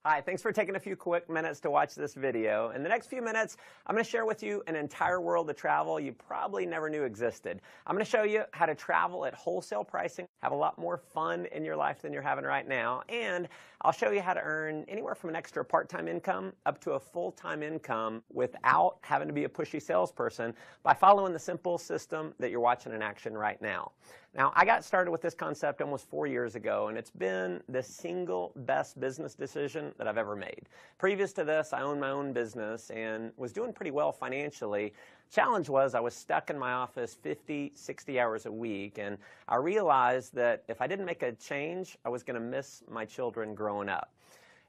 Hi, thanks for taking a few quick minutes to watch this video. In the next few minutes, I'm going to share with you an entire world of travel you probably never knew existed. I'm going to show you how to travel at wholesale pricing, have a lot more fun in your life than you're having right now, and I'll show you how to earn anywhere from an extra part-time income up to a full-time income without having to be a pushy salesperson by following the simple system that you're watching in action right now. Now, I got started with this concept almost 4 years ago, and it's been the single best business decision that I've ever made. Previous to this, I owned my own business and was doing pretty well financially. Challenge was I was stuck in my office 50, 60 hours a week, and I realized that if I didn't make a change, I was going to miss my children growing up.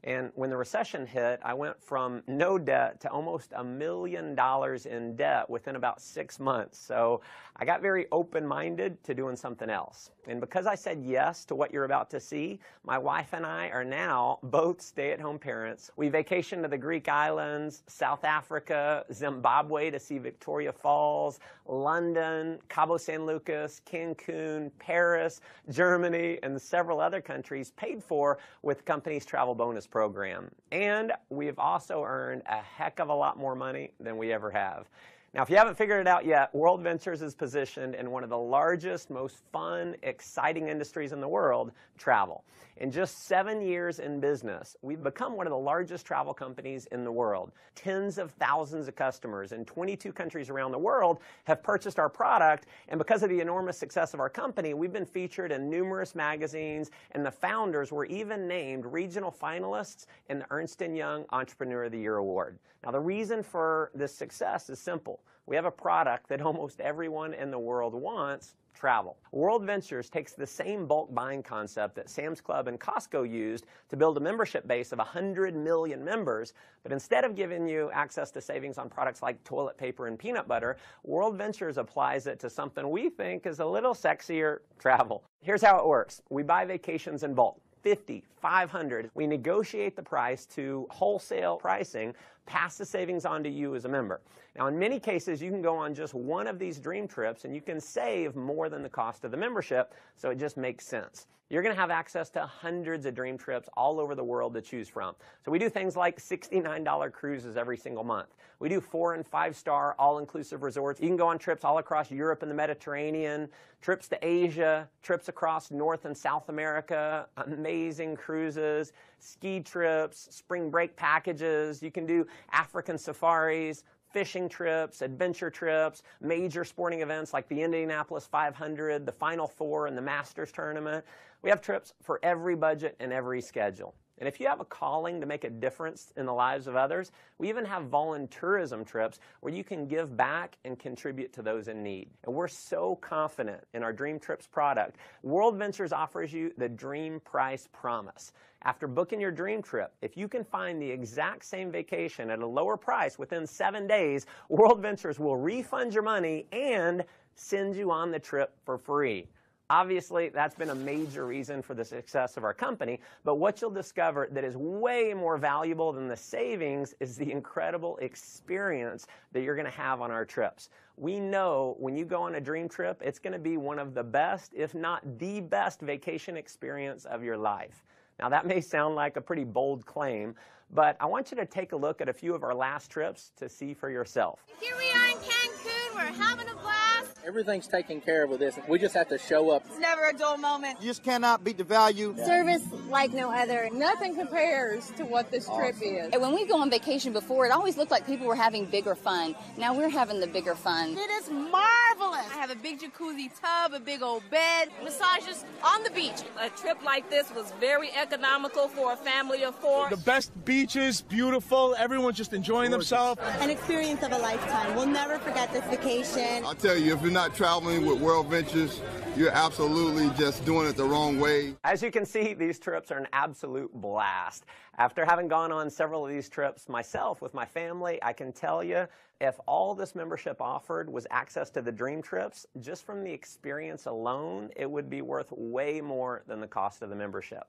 And when the recession hit, I went from no debt to almost $1 million in debt within about 6 months. So I got very open-minded to doing something else. And because I said yes to what you're about to see, my wife and I are now both stay-at-home parents. We vacation to the Greek islands, South Africa, Zimbabwe to see Victoria Falls, London, Cabo San Lucas, Cancun, Paris, Germany, and several other countries paid for with the company's travel bonus program. And we've also earned a heck of a lot more money than we ever have. Now, if you haven't figured it out yet, World Ventures is positioned in one of the largest, most fun, exciting industries in the world, travel. In just 7 years in business, we've become one of the largest travel companies in the world. Tens of thousands of customers in 22 countries around the world have purchased our product, and because of the enormous success of our company, we've been featured in numerous magazines, and the founders were even named regional finalists in the Ernst & Young Entrepreneur of the Year Award. Now, the reason for this success is simple. We have a product that almost everyone in the world wants: travel. World Ventures takes the same bulk buying concept that Sam's Club and Costco used to build a membership base of 100 million members, but instead of giving you access to savings on products like toilet paper and peanut butter, World Ventures applies it to something we think is a little sexier: travel. Here's how it works. We buy vacations in bulk. 50, 500. We negotiate the price to wholesale pricing, pass the savings on to you as a member. Now, in many cases, you can go on just one of these dream trips and you can save more than the cost of the membership, so it just makes sense. You're going to have access to hundreds of dream trips all over the world to choose from. So we do things like $69 cruises every single month. We do 4- and 5-star all-inclusive resorts. You can go on trips all across Europe and the Mediterranean, trips to Asia, trips across North and South America, amazing cruises, ski trips, spring break packages. You can do African safaris, fishing trips, adventure trips, major sporting events like the Indianapolis 500, the Final Four, and the Masters Tournament. We have trips for every budget and every schedule. And if you have a calling to make a difference in the lives of others, we even have volunteerism trips where you can give back and contribute to those in need. And we're so confident in our Dream Trips product. World Ventures offers you the Dream Price Promise. After booking your dream trip, if you can find the exact same vacation at a lower price within 7 days, World Ventures will refund your money and send you on the trip for free. Obviously, that's been a major reason for the success of our company, but what you'll discover that is way more valuable than the savings is the incredible experience that you're going to have on our trips. We know when you go on a dream trip, it's going to be one of the best, if not the best, vacation experience of your life. Now, that may sound like a pretty bold claim, but I want you to take a look at a few of our last trips to see for yourself. Here we are in Cancun. We're having a blast. Everything's taken care of with this. We just have to show up. It's never a dull moment. You just cannot beat the value. Service like no other. Nothing compares to what this trip is. And when we go on vacation before, it always looked like people were having bigger fun. Now we're having the bigger fun. It is marvelous. I have a big jacuzzi tub, a big old bed, massages on the beach. A trip like this was very economical for a family of 4. The best beaches, beautiful, everyone's just enjoying themselves. An experience of a lifetime. We'll never forget this vacation. I'll tell you, if you're not traveling with World Ventures, you're absolutely just doing it the wrong way. As you can see, these trips are an absolute blast. After having gone on several of these trips myself with my family, I can tell you, if all this membership offered was access to the dream trips, just from the experience alone, it would be worth way more than the cost of the membership.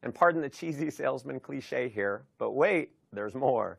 And pardon the cheesy salesman cliche here, but wait, there's more.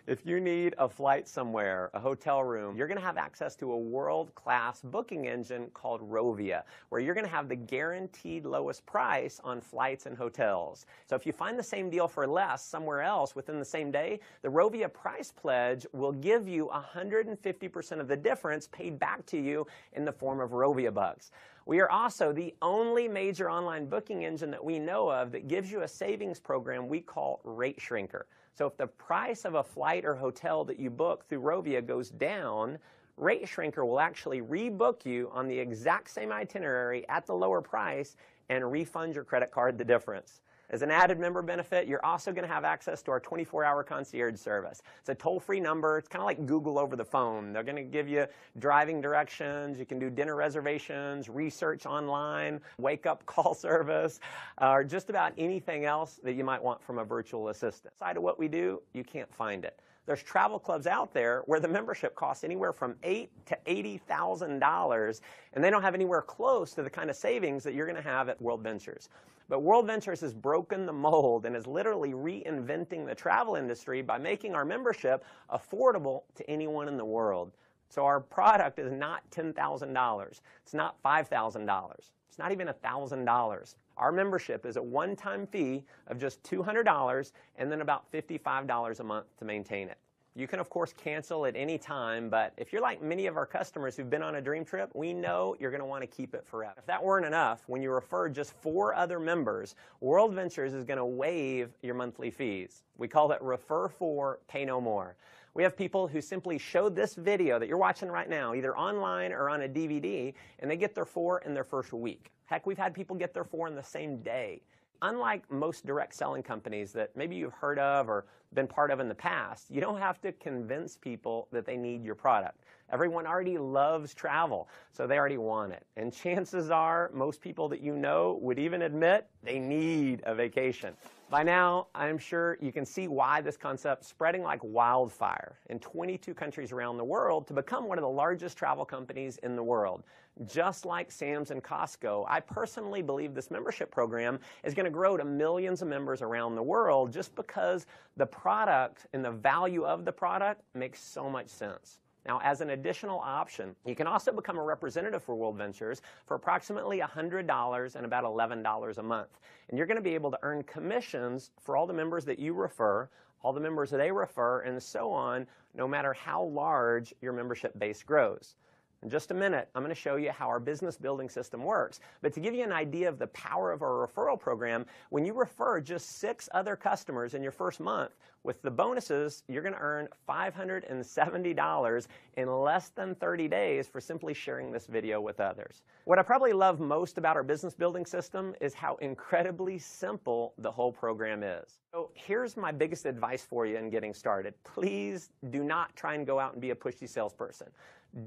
If you need a flight somewhere, a hotel room, you're going to have access to a world-class booking engine called Rovia, where you're going to have the guaranteed lowest price on flights and hotels. So if you find the same deal for less somewhere else within the same day, the Rovia price pledge will give you 150% of the difference paid back to you in the form of Rovia bucks. We are also the only major online booking engine that we know of that gives you a savings program we call Rate Shrinker. So if the price of a flight or hotel that you book through Rovia goes down, Rate Shrinker will actually rebook you on the exact same itinerary at the lower price and refund your credit card the difference. As an added member benefit, you're also going to have access to our 24-hour concierge service. It's a toll-free number. It's kind of like Google over the phone. They're going to give you driving directions. You can do dinner reservations, research online, wake-up call service, or just about anything else that you might want from a virtual assistant. Outside of what we do, you can't find it. There's travel clubs out there where the membership costs anywhere from $8,000 to $80,000, and they don't have anywhere close to the kind of savings that you're going to have at World Ventures. But World Ventures has broken the mold and is literally reinventing the travel industry by making our membership affordable to anyone in the world. So our product is not $10,000. It's not $5,000. It's not even $1,000. Our membership is a one-time fee of just $200 and then about $55 a month to maintain it. You can, of course, cancel at any time, but if you're like many of our customers who've been on a dream trip, we know you're going to want to keep it forever. If that weren't enough, when you refer just 4 other members, World Ventures is going to waive your monthly fees. We call it Refer 4, Pay No More. We have people who simply show this video that you're watching right now, either online or on a DVD, and they get their 4 in their first week. Heck, we've had people get their 4 in the same day. Unlike most direct selling companies that maybe you've heard of or been part of in the past, you don't have to convince people that they need your product. Everyone already loves travel, so they already want it. And chances are most people that you know would even admit they need a vacation. By now, I'm sure you can see why this concept's spreading like wildfire in 22 countries around the world to become one of the largest travel companies in the world. Just like Sam's and Costco, I personally believe this membership program is going to grow to millions of members around the world just because the product and the value of the product makes so much sense. Now, as an additional option, you can also become a representative for World Ventures for approximately $100 and about $11 a month. And you're going to be able to earn commissions for all the members that you refer, all the members that they refer, and so on, no matter how large your membership base grows. In just a minute, I'm going to show you how our business building system works. But to give you an idea of the power of our referral program, when you refer just 6 other customers in your first month, with the bonuses, you're going to earn $570 in less than 30 days for simply sharing this video with others. What I probably love most about our business building system is how incredibly simple the whole program is. So here's my biggest advice for you in getting started. Please do not try and go out and be a pushy salesperson.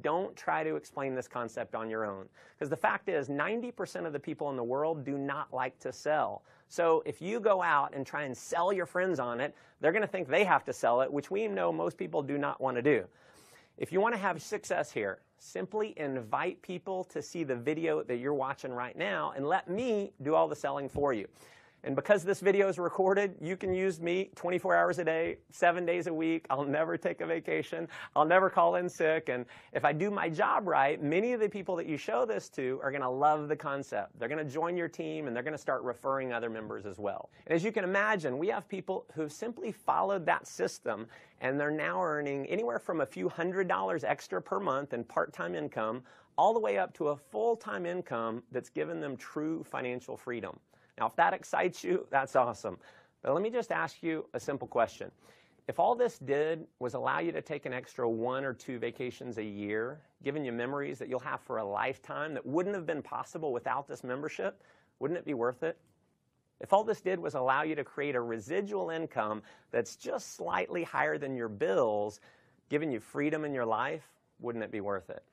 Don't try to explain this concept on your own. Because the fact is, 90% of the people in the world do not like to sell. So if you go out and try and sell your friends on it, they're going to think they have to sell it, which we know most people do not want to do. If you want to have success here, simply invite people to see the video that you're watching right now and let me do all the selling for you. And because this video is recorded, you can use me 24 hours a day, 7 days a week. I'll never take a vacation. I'll never call in sick. And if I do my job right, many of the people that you show this to are going to love the concept. They're going to join your team, and they're going to start referring other members as well. And as you can imagine, we have people who've simply followed that system, and they're now earning anywhere from a few $100s extra per month in part-time income, all the way up to a full-time income that's given them true financial freedom. Now, if that excites you, that's awesome. But let me just ask you a simple question. If all this did was allow you to take an extra 1 or 2 vacations a year, giving you memories that you'll have for a lifetime that wouldn't have been possible without this membership, wouldn't it be worth it? If all this did was allow you to create a residual income that's just slightly higher than your bills, giving you freedom in your life, wouldn't it be worth it?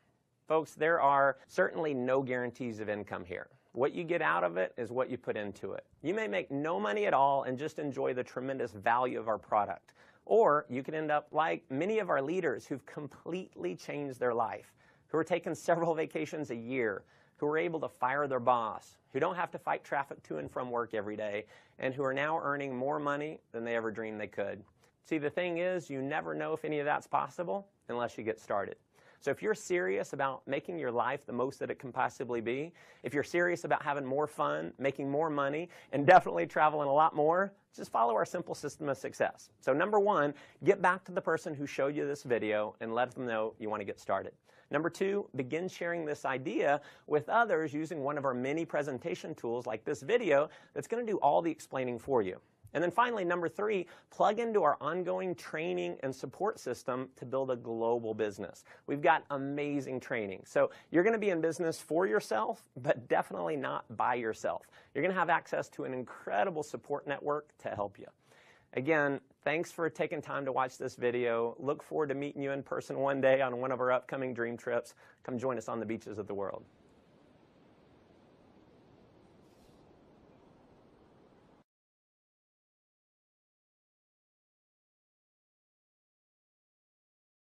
Folks, there are certainly no guarantees of income here. What you get out of it is what you put into it. You may make no money at all and just enjoy the tremendous value of our product. Or you could end up like many of our leaders who've completely changed their life, who are taking several vacations a year, who are able to fire their boss, who don't have to fight traffic to and from work every day, and who are now earning more money than they ever dreamed they could. See, the thing is, you never know if any of that's possible unless you get started. So if you're serious about making your life the most that it can possibly be, if you're serious about having more fun, making more money, and definitely traveling a lot more, just follow our simple system of success. So number one, get back to the person who showed you this video and let them know you want to get started. Number two, begin sharing this idea with others using one of our many presentation tools like this video that's going to do all the explaining for you. And then finally, number three, plug into our ongoing training and support system to build a global business. We've got amazing training. So you're going to be in business for yourself, but definitely not by yourself. You're going to have access to an incredible support network to help you. Again, thanks for taking time to watch this video. Look forward to meeting you in person one day on one of our upcoming dream trips. Come join us on the beaches of the world.